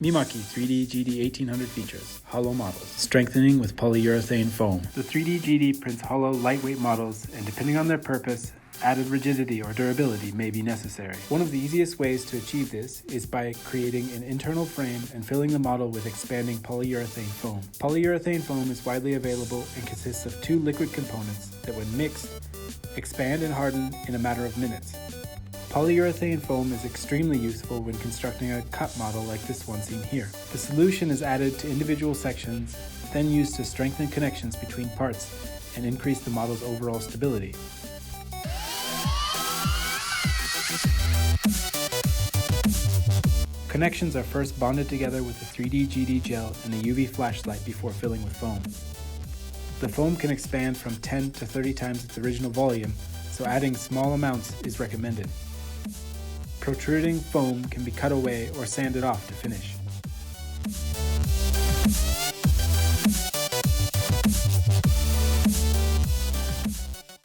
Mimaki 3DGD-1800 features hollow models, strengthening with polyurethane foam. The 3DGD prints hollow, lightweight models, and depending on their purpose, added rigidity or durability may be necessary. One of the easiest ways to achieve this is by creating an internal frame and filling the model with expanding polyurethane foam. Polyurethane foam is widely available and consists of two liquid components that, when mixed, expand and harden in a matter of minutes. Polyurethane foam is extremely useful when constructing a cut model like this one seen here. The solution is added to individual sections, then used to strengthen connections between parts and increase the model's overall stability. Connections are first bonded together with the 3DGD gel and a UV flashlight before filling with foam. The foam can expand from 10 to 30 times its original volume, so adding small amounts is recommended. Protruding foam can be cut away or sanded off to finish.